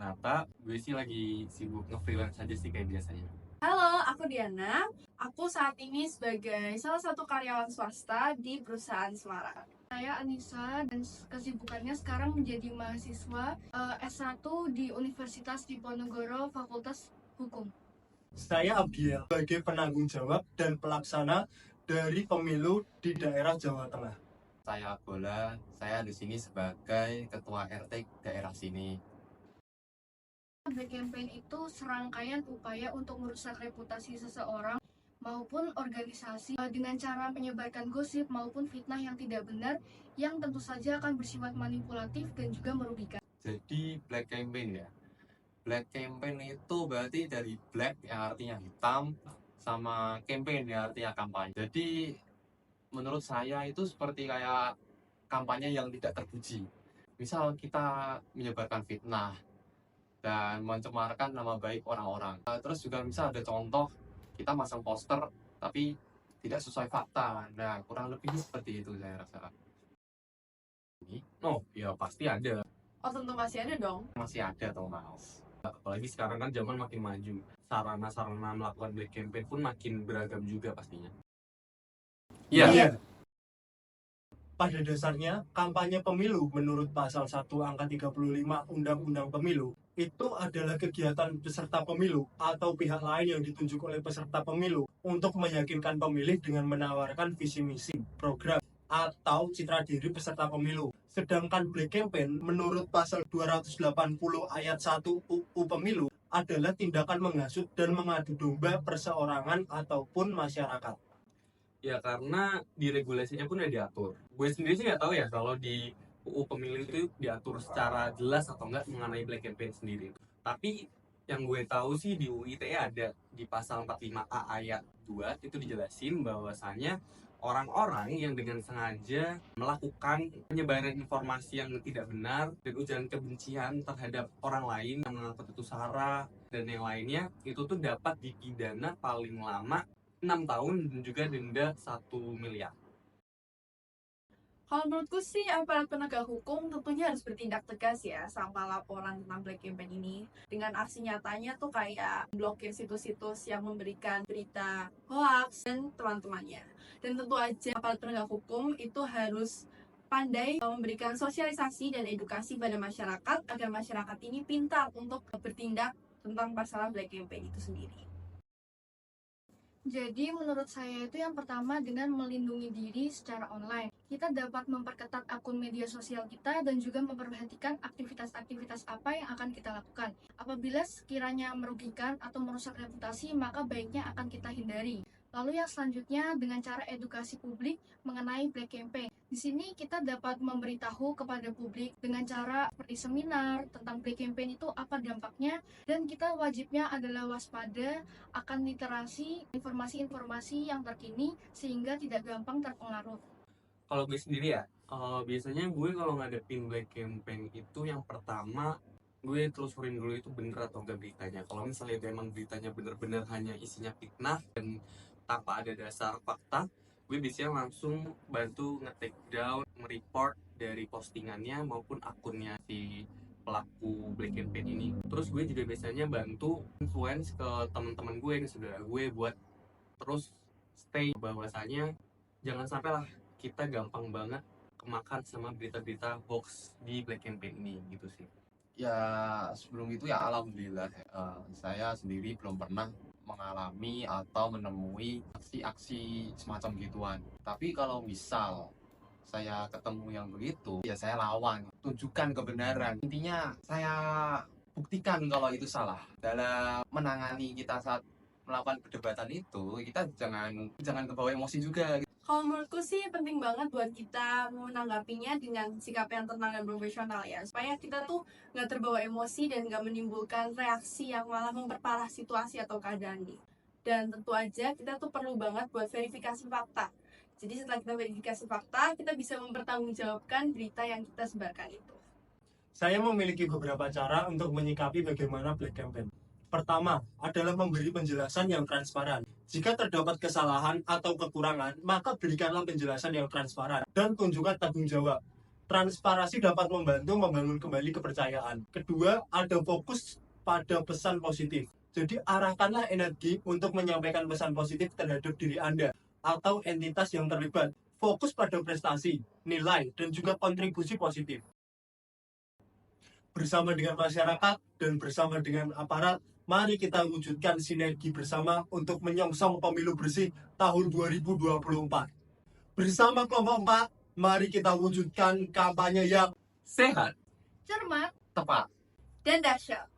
Renata. Gue sih lagi sibuk nge-freelance aja sih kayak biasanya. Halo, aku Diana. Aku saat ini sebagai salah satu karyawan swasta di perusahaan Semarang. Saya Anissa dan kesibukannya sekarang menjadi mahasiswa S1 di Universitas Diponegoro Fakultas Hukum. Saya Abdiel sebagai penanggung jawab dan pelaksana dari pemilu di daerah Jawa Tengah. Saya Bola, saya di sini sebagai ketua RT daerah sini. Black campaign itu serangkaian upaya untuk merusak reputasi seseorang maupun organisasi dengan cara menyebarkan gosip maupun fitnah yang tidak benar yang tentu saja akan bersifat manipulatif dan juga merugikan. Jadi black campaign ya. Black campaign itu berarti dari black yang artinya hitam sama campaign yang artinya kampanye. Jadi menurut saya itu seperti kayak kampanye yang tidak terpuji. Misal kita menyebarkan fitnah dan mencemarkan nama baik orang-orang. Terus juga misal ada contoh kita masang poster tapi tidak sesuai fakta. Nah, kurang lebih seperti itu saya rasa. Oh, ya pasti ada. Oh, tentu masih ada dong. Masih ada Thomas. Apalagi sekarang kan zaman makin maju. Sarana-sarana melakukan black campaign pun makin beragam juga pastinya. Iya. Pada dasarnya, kampanye pemilu menurut pasal 1 angka 35 Undang-Undang Pemilu itu adalah kegiatan peserta pemilu atau pihak lain yang ditunjuk oleh peserta pemilu untuk meyakinkan pemilih dengan menawarkan visi misi, program, atau citra diri peserta pemilu. Sedangkan black campaign menurut pasal 280 ayat 1 UU Pemilu adalah tindakan menghasut dan mengadu domba perseorangan ataupun masyarakat. Ya karena di regulasinya pun udah diatur. Gue sendiri sih nggak tahu ya kalau di UU Pemilu itu diatur secara jelas atau enggak mengenai black campaign sendiri. Tapi yang gue tahu sih di UU ITE ada di pasal 45A ayat 2 itu dijelasin bahwasannya orang-orang yang dengan sengaja melakukan penyebaran informasi yang tidak benar dan ujaran kebencian terhadap orang lain yang menganggap itu sara dan yang lainnya itu tuh dapat dipidana paling lama 6 tahun dan juga denda 1 miliar. Kalau menurutku sih aparat penegak hukum tentunya harus bertindak tegas ya sama laporan tentang black campaign ini. Dengan aksi nyatanya tuh kayak blokir situs-situs yang memberikan berita hoax dan teman-temannya. Dan tentu aja aparat penegak hukum itu harus pandai memberikan sosialisasi dan edukasi pada masyarakat agar masyarakat ini pintar untuk bertindak tentang masalah black campaign itu sendiri. Jadi menurut saya itu yang pertama dengan melindungi diri secara online. Kita dapat memperketat akun media sosial kita dan juga memperhatikan aktivitas-aktivitas apa yang akan kita lakukan. Apabila sekiranya merugikan atau merusak reputasi, maka baiknya akan kita hindari. Lalu yang selanjutnya dengan cara edukasi publik mengenai black campaign. Di sini kita dapat memberitahu kepada publik dengan cara seperti seminar tentang black campaign itu apa dampaknya, dan kita wajibnya adalah waspada akan literasi informasi-informasi yang terkini sehingga tidak gampang terpengaruh. Kalau gue sendiri ya, biasanya gue kalau ngadepin black campaign itu yang pertama gue telusurin dulu itu bener atau enggak beritanya. Kalau misalnya itu emang beritanya bener-bener hanya isinya fitnah dan tanpa ada dasar fakta, gue biasanya langsung bantu nge-take down, nge-report dari postingannya maupun akunnya si pelaku black campaign ini. Terus gue juga biasanya bantu influence ke teman-teman gue, ke saudara gue buat terus stay bahwasanya jangan sampai lah kita gampang banget kemakan sama berita-berita hoax di black campaign ini gitu sih. Ya sebelum itu ya alhamdulillah saya sendiri belum pernah mengalami atau menemui aksi-aksi semacam gituan. Tapi kalau misal saya ketemu yang begitu, ya saya lawan, tunjukkan kebenaran. Intinya saya buktikan kalau itu salah. Dalam menangani kita saat melakukan perdebatan itu, kita jangan kebawa emosi juga. Kalau menurutku sih penting banget buat kita menanggapinya dengan sikap yang tenang dan profesional ya, supaya kita tuh nggak terbawa emosi dan nggak menimbulkan reaksi yang malah memperparah situasi atau keadaan nih. Dan tentu aja kita tuh perlu banget buat verifikasi fakta. Jadi setelah kita verifikasi fakta, kita bisa mempertanggungjawabkan berita yang kita sebarkan itu. Saya memiliki beberapa cara untuk menyikapi bagaimana black campaign. Pertama, adalah memberi penjelasan yang transparan. Jika terdapat kesalahan atau kekurangan, maka berikanlah penjelasan yang transparan dan tunjukkan tanggung jawab. Transparansi dapat membantu membangun kembali kepercayaan. Kedua, ada fokus pada pesan positif. Jadi arahkanlah energi untuk menyampaikan pesan positif terhadap diri Anda atau entitas yang terlibat. Fokus pada prestasi, nilai, dan juga kontribusi positif. Bersama dengan masyarakat dan bersama dengan aparat, mari kita wujudkan sinergi bersama untuk menyongsong pemilu bersih tahun 2024. Bersama kelompok 4, mari kita wujudkan kampanye yang Sehat. Cermat Tepat. dan dahsyat.